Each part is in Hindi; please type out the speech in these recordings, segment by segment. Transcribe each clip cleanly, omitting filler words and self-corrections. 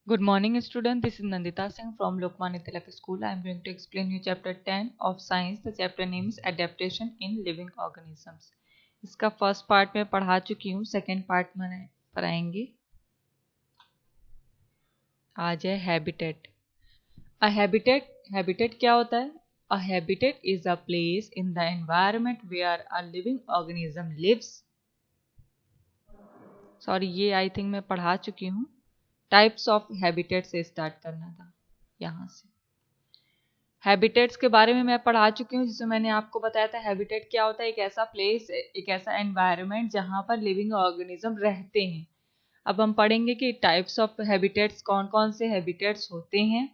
Good morning, student. This is Nandita Singh from Lokmanya Tilak School. I am going to explain you chapter 10 of science. The chapter name is adaptation in living organisms. इसका फर्स्ट पार्ट में पढ़ा चुकी हूँ, सेकेंड पार्ट में पढ़ाएंगे. आज है हैबिटेट. अ हैबिटेट क्या होता है? A habitat is a place in the environment where a living organism lives. Sorry, ये आई थिंक मैं पढ़ा चुकी हूँ. टाइप्स ऑफ हैबिटेट से स्टार्ट करना था यहाँ से. हैबिटेट्स के बारे में मैं पढ़ा चुकी हूँ, जिसमें मैंने आपको बताया था हैबिटेट क्या होता है. एक ऐसा प्लेस, एक ऐसा एनवायरनमेंट जहाँ पर लिविंग ऑर्गेनिज्म रहते हैं. अब हम पढ़ेंगे कि टाइप्स ऑफ हैबिटेट्स कौन कौन से हैबिटेट्स होते हैं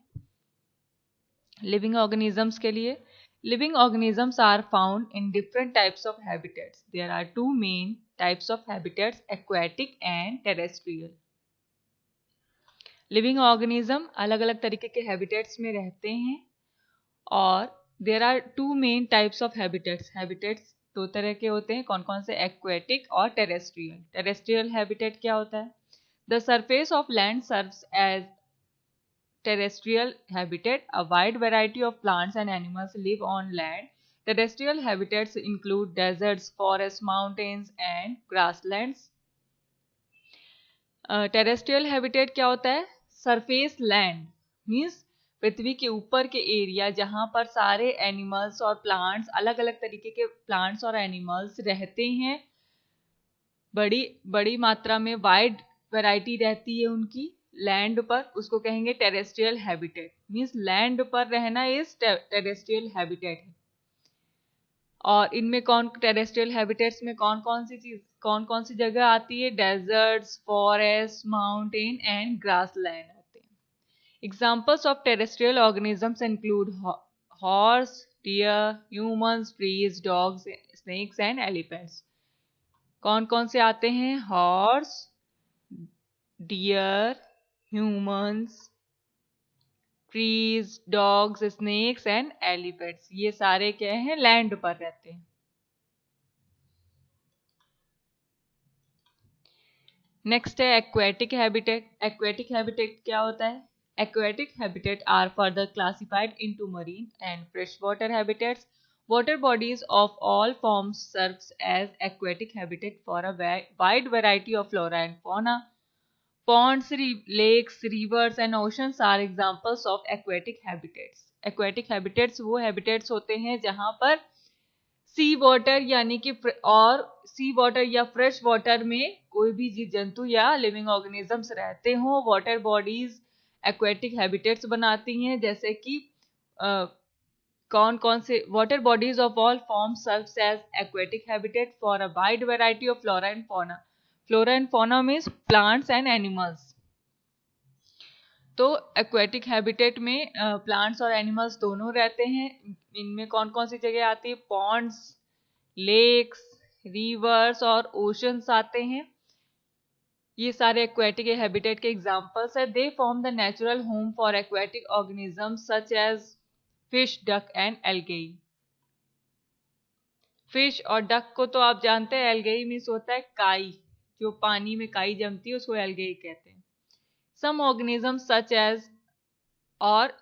लिविंग ऑर्गेनिजम्स के लिए. Living organisms are found in different types of habitats. There are two main types of habitats, aquatic and terrestrial. Living organism अलग अलग तरीके के हैबिटेट्स में रहते हैं और there are two main types of habitats. Habitats दो तरह के होते हैं. कौन कौन से? एक्वेटिक और टेरेस्ट्रियल. टेरेस्ट्रियल हैबिटेट क्या होता है? The surface of land serves as terrestrial habitat. A wide variety of plants and animals live on land. Terrestrial habitats include deserts, forests, mountains and grasslands. Terrestrial habitat क्या होता है? सरफेस लैंड मीन्स पृथ्वी के ऊपर के एरिया जहां पर सारे एनिमल्स और प्लांट्स, अलग अलग तरीके के प्लांट्स और एनिमल्स रहते हैं. बड़ी बड़ी मात्रा में वाइड वैरायटी रहती है उनकी लैंड पर, उसको कहेंगे टेरेस्ट्रियल हैबिटेट. मीन्स लैंड पर रहना इज टेरेस्ट्रियल हैबिटेट है. और इनमें कौन टेरेस्ट्रियल हैबिटेट्स में कौन कौन सी जगह आती है? Deserts, forest, mountain and grassland आते हैं. Examples of terrestrial organisms include horse, deer, humans, trees, dogs, snakes and elephants. कौन कौन से आते हैं? Horse, deer, humans, trees, dogs, snakes and elephants. ये सारे क्या हैं? लैंड पर रहते हैं. नेक्स्ट है एक्वेटिक हैबिटेट. एक्वेटिक हैबिटेट क्या होता है? Aquatic habitat are further classified into marine and fresh water habitats. Water bodies of all forms serves as aquatic habitat for a wide variety of flora and fauna. Ponds, lakes, rivers and oceans are examples of aquatic habitats. Aquatic habitats वो habitats होते हैं जहाँ पर सी वाटर यानी कि और सी वाटर या फ्रेश वाटर में कोई भी जीव जंतु या लिविंग ऑर्गेनिजम्स रहते हों. वाटर बॉडीज एक्वेटिक हैबिटेट्स बनाती हैं, जैसे कि कौन कौन से? Water bodies of all form serves as aquatic habitat for a wide variety of flora and fauna. Flora and fauna means plants and animals. तो एक्वेटिक हैबिटेट में प्लांट्स और एनिमल्स दोनों रहते हैं. इनमें कौन कौन सी जगह आती है? पॉन्ड्स, लेक्स, रिवर्स और ओशंस आते हैं. ये सारे एक्वेटिक हैबिटेट के एग्जांपल्स है. They form the natural home for aquatic organisms such as fish, duck and algae. Fish और डक को तो आप जानते हैं. एल्गेई मीन्स होता है काई, जो पानी में काई जमती है उसको एल्गेई कहते हैं. Some organisms such as. और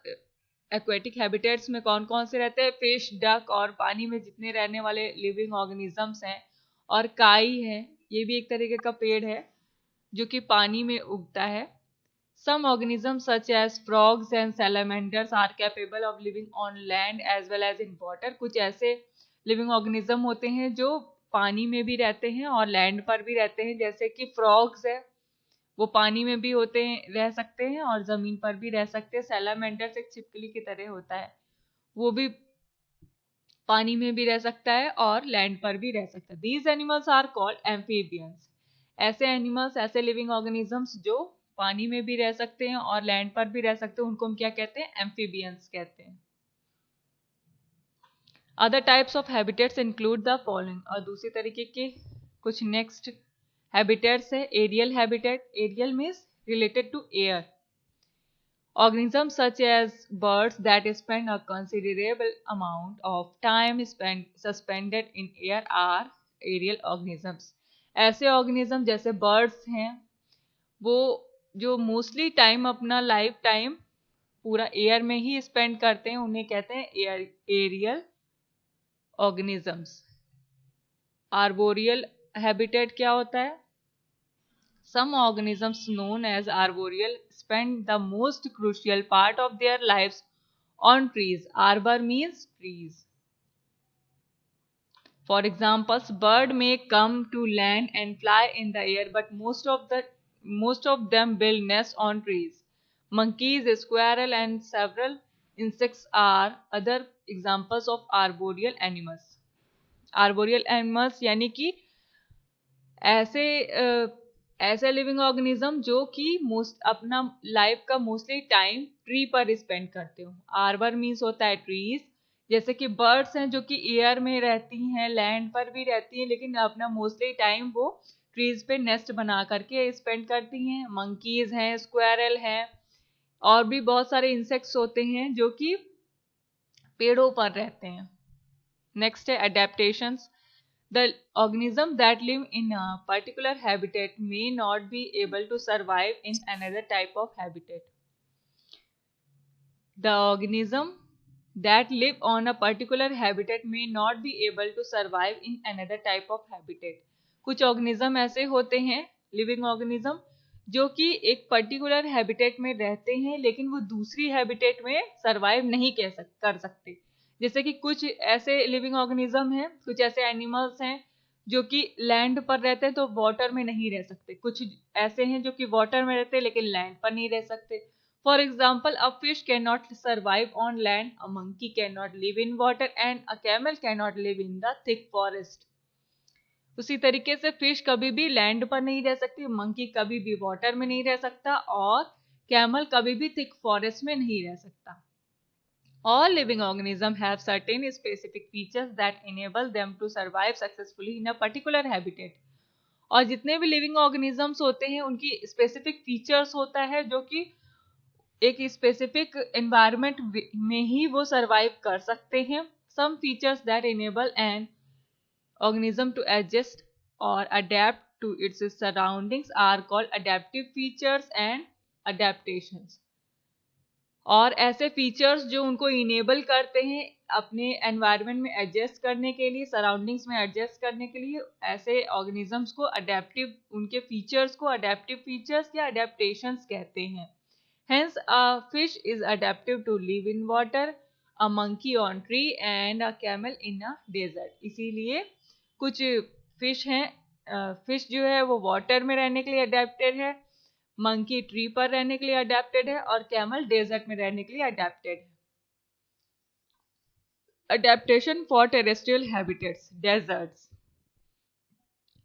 एक्वेटिक हैबिटेट्स में कौन कौन से रहते हैं? फिश, डक और पानी में जितने रहने वाले लिविंग ऑर्गेनिजम्स हैं. और काई है, ये भी एक तरीके का पेड़ है जो कि पानी में उगता है. Some organisms such as frogs and salamanders are capable of living on land as well as in water. कुछ ऐसे लिविंग ऑर्गेनिज्म होते हैं जो पानी में भी रहते हैं और लैंड पर भी रहते हैं, जैसे कि फ्रॉग्स है, वो पानी में भी होते हैं, रह सकते हैं और जमीन पर भी रह सकते हैं. सैलामेंडर्स एक छिपकली की तरह होता है, वो भी पानी में भी रह सकता है और लैंड पर भी रह सकता है. These animals are called amphibians. ऐसे एनिमल्स, ऐसे लिविंग ऑर्गेनिजम्स जो पानी में भी रह सकते हैं और लैंड पर भी रह सकते हैं, उनको हम क्या कहते हैं? एम्फीबियंस कहते हैं. Other types of habitats include the following. और दूसरी तरीके के कुछ नेक्स्ट हैबिटेट्स है. Aerial habitat. Aerial means related to air. Organisms such as birds that spend a considerable amount of time suspended in air are aerial organisms. ऐसे organism जैसे birds हैं, वो जो मोस्टली टाइम अपना लाइफ टाइम पूरा एयर में ही स्पेंड करते हैं उन्हें कहते हैं एरियल ऑर्गेनिजम्स। आर्बोरियल हैबिटेट क्या होता है? Some organisms known as arboreal spend the most crucial part of their lives on trees. Arbor means trees. For example, bird may come to land and fly in the air, but most of them build nests on trees. Monkeys, squirrel, and several insects are other examples of arboreal animals. Arboreal animals यानी कि ऐसे ऐसे लिविंग ऑर्गेनिज्म जो कि मोस्ट अपना लाइफ का मोस्टली टाइम ट्री पर स्पेंड करते हो। आर्बर मीन्स होता है ट्रीज, जैसे कि बर्ड्स हैं जो कि एयर में रहती हैं, लैंड पर भी रहती हैं, लेकिन अपना मोस्टली टाइम वो ट्रीज पे नेस्ट बना करके स्पेंड करती हैं। मंकीज हैं, स्क्वायरल हैं, और भी बहुत सारे इंसेक्ट्स होते हैं जो कि पेड़ों पर रहते हैं। नेक्स्ट है adaptations. The organisms that live in a particular habitat may not be able to survive in another type of habitat. The organisms that live on a particular habitat may not be able to survive in another type of habitat. कुछ ऑर्गेनिज्म ऐसे होते हैं, लिविंग ऑर्गेनिज्म, जो कि एक पर्टिकुलर हैबिटेट में रहते हैं लेकिन वो दूसरी हैबिटेट में सरवाइव नहीं कर सकते। जैसे कि कुछ ऐसे लिविंग ऑर्गेनिज्म हैं, कुछ ऐसे एनिमल्स हैं जो कि लैंड पर रहते हैं तो वाटर में नहीं रह सकते। कुछ ऐसे हैं जो कि वाटर में रहते हैं लेकिन लैंड पर नहीं रह सकते। For example, a fish can not survive on land, a monkey can not live in water and a camel can not live in the thick forest. उसी तरीके से फिश कभी भी लैंड पर नहीं रह सकती, मंकी कभी भी वाटर में नहीं रह सकता, और कैमल कभी भी थिक फॉरेस्ट में नहीं रह सकता। All living organisms have certain specific features that enable them to survive successfully in a particular habitat. और जितने भी लिविंग ऑर्गेनिजम्स होते हैं उनकी स्पेसिफिक फीचर्स होता है जो कि एक स्पेसिफिक एनवायरनमेंट में ही वो सरवाइव कर सकते हैं। Some features that enable an organism to adjust or adapt to its surroundings are called adaptive features and adaptations. और ऐसे फीचर्स जो उनको इनेबल करते हैं अपने एनवायरनमेंट में एडजस्ट करने के लिए, सराउंडिंग्स में एडजस्ट करने के लिए, ऐसे ऑर्गेनिजम्स को अडेप्टिव, उनके फीचर्स को अडेप्टिव फीचर्स या अडेप्टेशंस कहते हैं। Hence a fish is adaptive to live in water, a monkey on tree and a camel in a desert. इसीलिए कुछ फिश हैं, फिश जो है वो वाटर में रहने के लिए अडेप्टेड है, मंकी ट्री पर रहने के लिए अडेप्टेड है, और कैमल डेजर्ट में रहने के लिए अडेप्टेड है। Adaptation for terrestrial habitats. Deserts.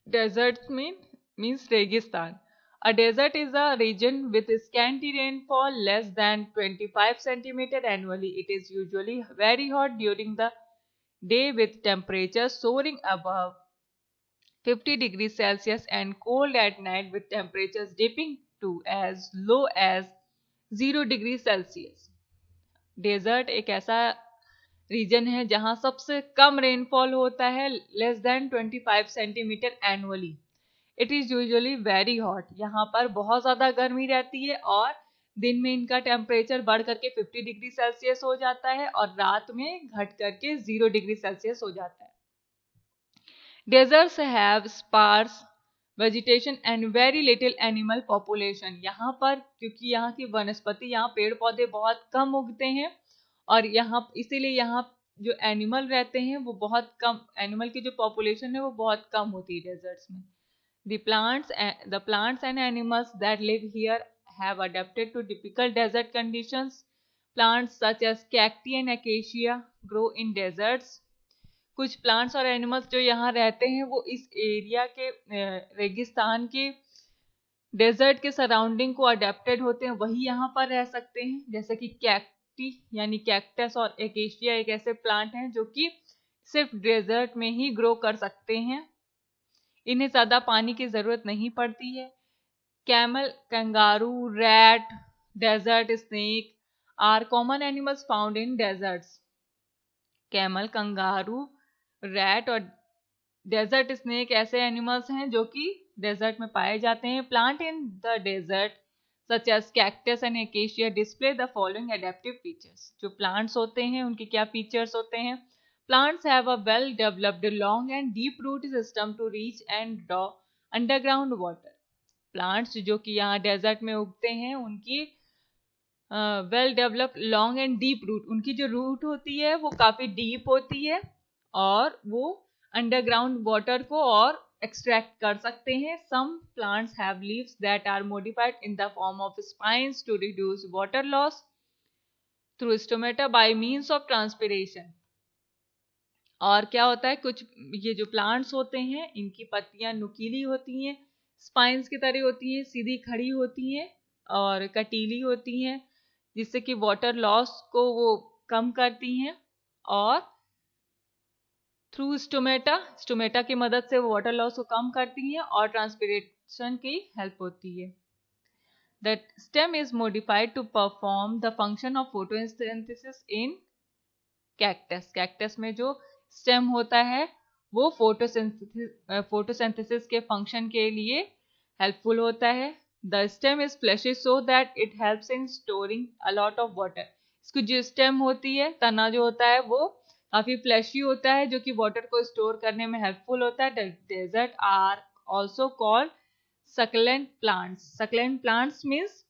Deserts means रेगिस्तान। A desert is a region with scanty rainfall less than 25 centimeter annually. It is usually very hot during the day with temperatures soaring above 50 degrees Celsius and cold at night with temperatures dipping to as low as 0 degree Celsius. Desert एक ऐसा रीजन है जहां सबसे कम रेनफॉल होता है, less than 25 centimetre annually. It is usually very hot, यहाँ पर बहुत ज्यादा गर्मी रहती है और दिन में इनका टेम्परेचर बढ़ करके 50 डिग्री सेल्सियस हो जाता है और रात में घट करके 0 डिग्री सेल्सियस हो जाता है। Deserts have sparse vegetation and very little animal population. यहाँ पर क्योंकि यहाँ की वनस्पति, यहाँ पेड़ पौधे बहुत कम उगते हैं और यहाँ इसीलिए यहाँ जो एनिमल रहते हैं वो बहुत कम, एनिमल की जो पॉपुलेशन है वो बहुत कम होती है डेजर्ट्स में। The plants and animals that live here have adapted to typical desert conditions. Plants such as cacti and acacia grow in deserts. कुछ प्लांट्स और एनिमल्स जो यहाँ रहते हैं वो इस एरिया के रेगिस्तान के डेजर्ट के सराउंडिंग को अडेप्टेड होते हैं, वही यहाँ पर रह सकते हैं। जैसे कि कैक्टी यानी कैक्टस और एकेशिया एक ऐसे प्लांट हैं जो कि सिर्फ डेजर्ट में ही ग्रो कर सकते हैं, इन्हें ज्यादा पानी की जरूरत नहीं पड़ती है। Camel, kangaroo, rat, desert snake are common animals found in deserts. Camel, kangaroo, rat और डेजर्ट स्नेक ऐसे एनिमल्स हैं जो कि डेजर्ट में पाए जाते हैं। Plant in the desert such as cactus and acacia display the following adaptive features. जो plants होते हैं उनके क्या features होते हैं? Plants have a well developed long and deep root system to reach and draw underground water. Plants जो कि यहाँ desert में उगते हैं उनकी well developed long and deep root, उनकी जो रूट होती है वो काफी डीप होती है और वो अंडरग्राउंड वाटर को और एक्सट्रैक्ट कर सकते हैं. Some plants have leaves that are modified in the form of spines to reduce water loss through stomata by means of transpiration. और क्या होता है, कुछ ये जो प्लांट्स होते हैं इनकी पत्तियां नुकीली होती हैं, स्पाइन्स की तरह होती हैं, सीधी खड़ी होती हैं और कटीली होती हैं, जिससे कि वाटर लॉस को वो कम करती हैं. और थ्रू स्टोमेटा की मदद से वो वाटर लॉस को कम करती हैं और ट्रांसपिरेशन की हेल्प होती है. The stem is modified to perform the function of photosynthesis in cactus. Cactus में जो स्टेम होता है वो फोटोसिंथेसिस के फंक्शन के लिए हेल्पफुल होता है. The stem is fleshy so that it helps in storing a lot of water. इसकी जो स्टेम होती है, तना जो होता है वो काफी फ्लैशी होता है जो कि वाटर को स्टोर करने में हेल्पफुल होता है. Desert are also called succulent plants. Succulent plants means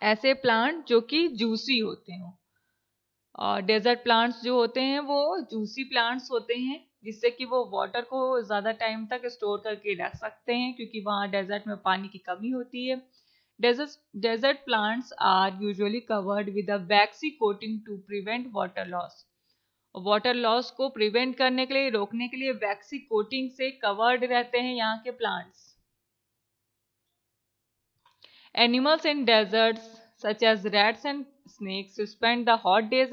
ऐसे प्लांट जो कि जूसी होते हैं. और डेजर्ट प्लांट्स जो होते हैं वो जूसी प्लांट्स होते हैं जिससे कि वो वाटर को ज़्यादा टाइम तक स्टोर करके रख सकते हैं क्योंकि वहाँ डेजर्ट में पानी की कमी होती है. Desert plants are usually covered with a waxy coating to prevent water loss. Water loss को प्रिवेंट करने के लिए, रोकने के लिए वैक्सी कोटिंग से कवर्ड रहते हैं यहाँ के plants. Animals in deserts such as rats and snakes to spend the hot days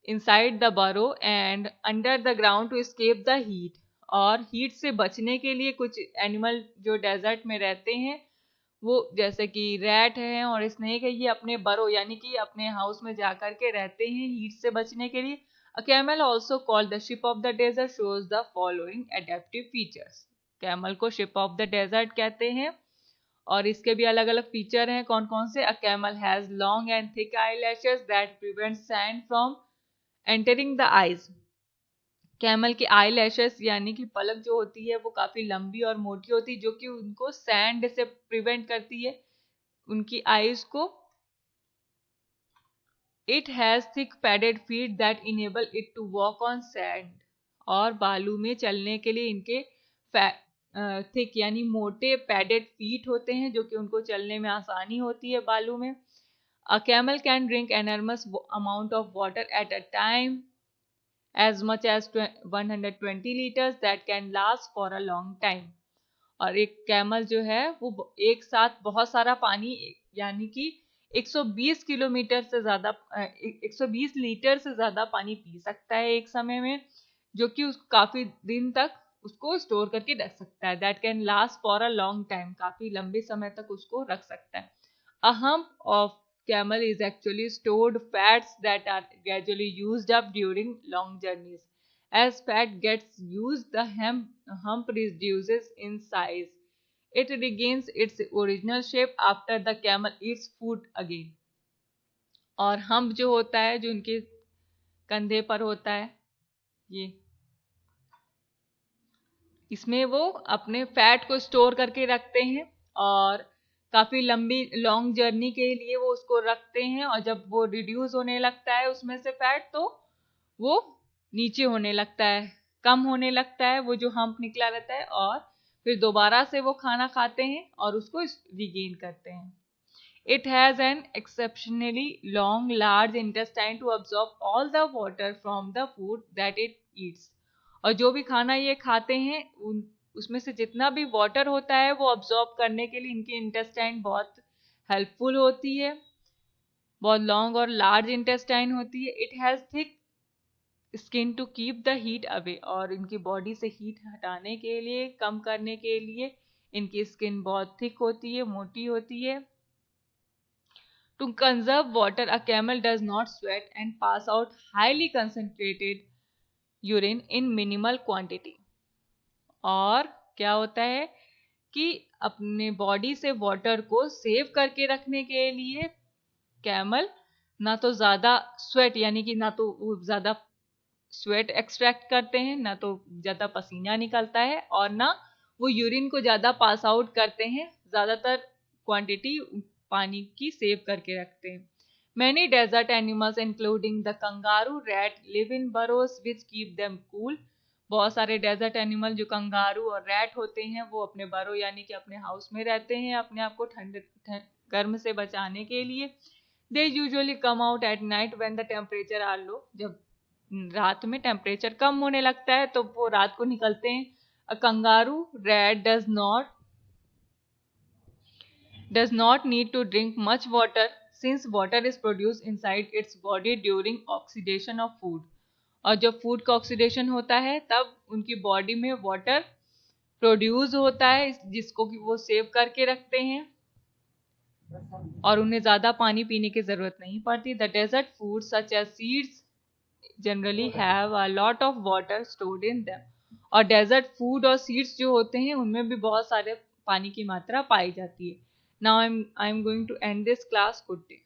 inside the burrow and under the ground to escape the heat. और हीट से बचने के लिए कुछ एनिमल जो डेजर्ट में रहते हैं वो जैसे कि रैट है और स्नेक है, ये अपने बरो यानी कि अपने हाउस में जाकर के रहते हैं हीट से बचने के लिए. A camel also called the ship of the desert shows the following adaptive features. Camel को शिप ऑफ द डेजर्ट कहते हैं और इसके भी अलग अलग फीचर हैं. कौन कौन से? A camel has long and thick eyelashes that prevent sand from entering the eyes. Camel की आईलैशेस यानी कि पलक जो होती है वो काफी लंबी और मोटी होती है जो कि उनको सैंड से प्रिवेंट करती है, उनकी आईज को. It has thick padded feet that enable it to walk on sand. और बालू में चलने के लिए इनके थिक यानी मोटे पैडेड फीट होते हैं जो कि उनको चलने में आसानी होती है बालू में. A camel can drink enormous amount of water at a time as much as 120 liters that can last for a long time. और एक कैमल जो है वो एक साथ बहुत सारा पानी यानी कि 120 किलोमीटर से ज़्यादा 120 लीटर से ज़्यादा पानी पी सकता है एक समय में, जो कि उसको काफ़ी दिन तक उसको स्टोर करके रख सकता है. That can last for a long time, काफ़ी लंबे समय तक उसको रख सकता है. A hump of camel is actually stored fats that are gradually used up during long journeys. As fat gets used, the hump reduces in size. It regains its original shape after the camel eats food again. और hump जो होता है, जो उनके कंधे पर होता है, ये इसमें वो अपने फैट को स्टोर करके रखते हैं और काफ़ी लंबी लॉन्ग जर्नी के लिए वो उसको रखते हैं. और जब वो रिड्यूस होने लगता है उसमें से फैट तो वो नीचे होने लगता है, कम होने लगता है वो जो हम्प निकला रहता है, और फिर दोबारा से वो खाना खाते हैं और उसको रिगेन करते हैं. It has an exceptionally long large intestine to absorb all the water from the food that it eats. और जो भी खाना ये खाते हैं उसमें से जितना भी वाटर होता है वो अब्सॉर्ब करने के लिए इनकी इंटेस्टाइन बहुत हेल्पफुल होती है. बहुत लॉन्ग और लार्ज इंटेस्टाइन होती है. It has thick skin to keep the heat away. और इनकी बॉडी से हीट हटाने के लिए, कम करने के लिए इनकी स्किन बहुत थिक होती है, मोटी होती है. To conserve water a camel does not sweat and pass out highly concentrated urine in minimal quantity. और क्या होता है कि अपने बॉडी से वाटर को सेव करके रखने के लिए कैमल ना तो ज्यादा स्वेट यानी कि ना तो वो ज्यादा स्वेट एक्सट्रैक्ट करते हैं, ना तो ज्यादा पसीना निकलता है, और ना वो यूरिन को ज्यादा पास आउट करते हैं, ज्यादातर क्वांटिटी पानी की सेव करके रखते हैं। Many desert animals including the kangaroo rat live in burrows which keep them cool. बहुत सारे डेजर्ट एनिमल जो कंगारू और रैट होते हैं वो अपने बरो यानी कि अपने हाउस में रहते हैं अपने आप को गर्म से बचाने के लिए। They usually come out at night when the temperature are low. जब रात में टेम्परेचर कम होने लगता है तो वो रात को निकलते हैं। A kangaroo rat does not need to drink much water since water is produced inside its body during oxidation of food. और जब फूड का ऑक्सीडेशन होता है तब उनकी बॉडी में वाटर प्रोड्यूस होता है जिसको कि वो सेव करके रखते हैं और उन्हें ज्यादा पानी पीने की जरूरत नहीं पड़ती। The desert food such as seeds generally have a lot of water stored in them. और डेजर्ट फूड और सीड्स जो होते हैं उनमें भी बहुत सारे पानी की मात्रा पाई जाती है। Now I'm going to end this class. Good day.